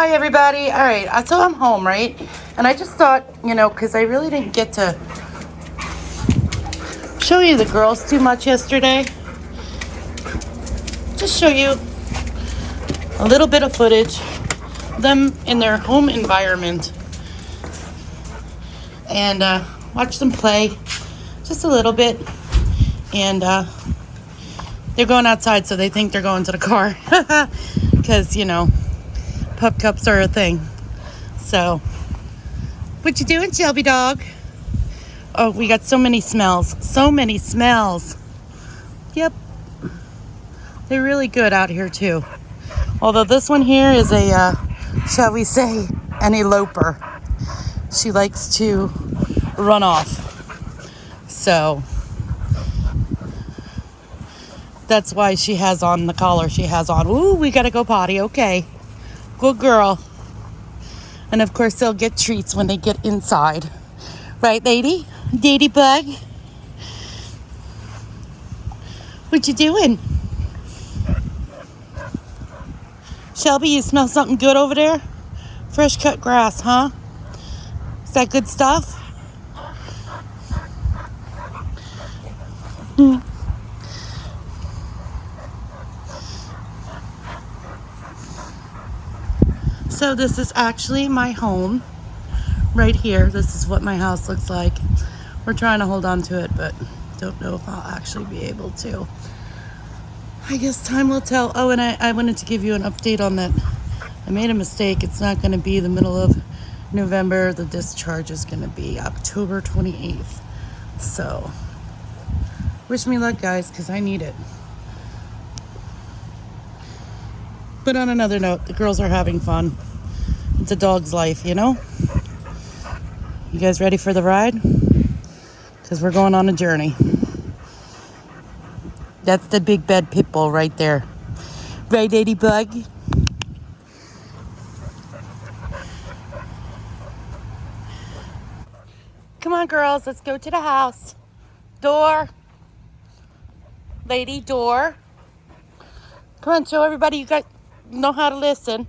Hi, everybody. All right, so I'm home, right? And I just thought, because I really didn't get to show you the girls too much yesterday. Just show you a little bit of footage, them in their home environment, and watch them play just a little bit. And they're going outside, so they think they're going to the car because, pup cups are a thing. So, what you doing, Shelby dog? Oh, we got so many smells. So many smells. Yep. They're really good out here, too. Although this one here is a, shall we say, an eloper. She likes to run off. So, that's why she has on the collar she has on. Ooh, we gotta go potty. Okay. Good girl. And, of course, they'll get treats when they get inside. Right, lady? Daddy bug? What you doing? Shelby, you smell something good over there? Fresh cut grass, huh? Is that good stuff? So this is actually my home right here. This is what my house looks like. We're trying to hold on to it, but don't know if I'll actually be able to. I guess time will tell. Oh, and I wanted to give you an update on that. I made a mistake. It's not going to be the middle of November. The discharge is going to be October 28th. So, wish me luck, guys, because I need it. But on another note, the girls are having fun. It's a dog's life, you know? You guys ready for the ride? Because we're going on a journey. That's the big bad pit bull right there. Right, Ladybug? Come on, girls. Let's go to the house. Door. Lady, door. Come on, show everybody you guys know how to listen.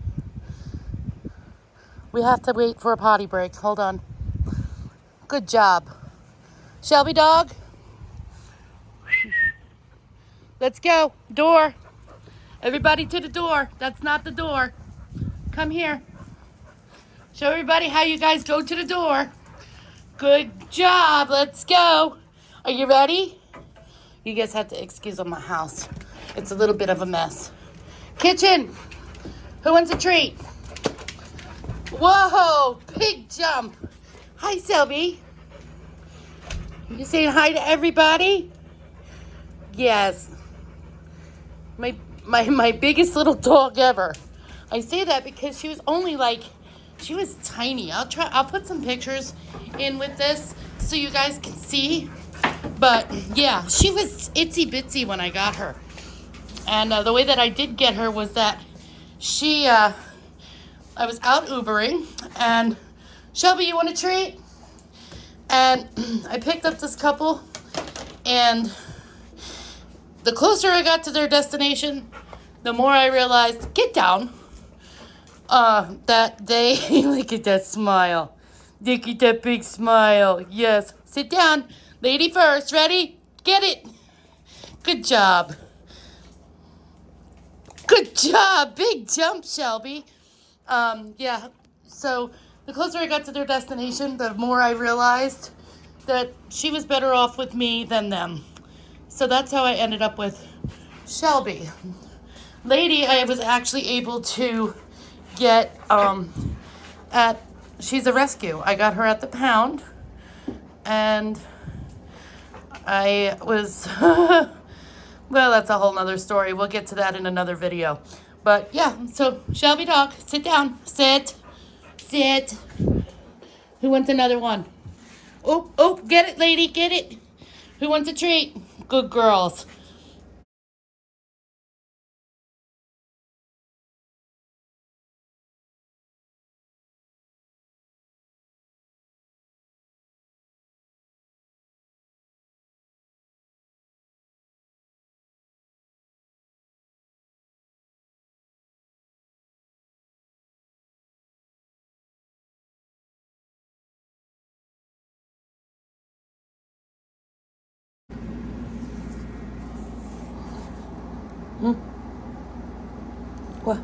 We have to wait for a potty break. Hold on. Good job. Shelby dog. Let's go. Door. Everybody to the door. That's not the door. Come here. Show everybody how you guys go to the door. Good job. Let's go. Are you ready? You guys have to excuse on my house. It's a little bit of a mess. Kitchen. Who wants a treat? Whoa, big jump. Hi, Shelby. You saying hi to everybody? Yes. My biggest little dog ever. I say that because she was only she was tiny. I'll put some pictures in with this so you guys can see. But yeah, she was itsy bitsy when I got her. And the way that I did get her was that I was out Ubering, and Shelby, you want a treat? And I picked up this couple, and the closer I got to their destination, the more I realized, get down, that they, look at that smile. Look at that big smile. Yes, sit down. Lady first, ready? Get it. Good job. Good job. Big jump, Shelby. Yeah, so the closer I got to their destination, the more I realized that she was better off with me than them. So that's how I ended up with Shelby. Lady, I was actually able to get she's a rescue. I got her at the pound, and I was, well, that's a whole nother story. We'll get to that in another video. But yeah, so Shelby dog, sit down. Sit. Sit. Who wants another one? Oh, get it, lady, get it. Who wants a treat? Good girls. Hmm? Quoi?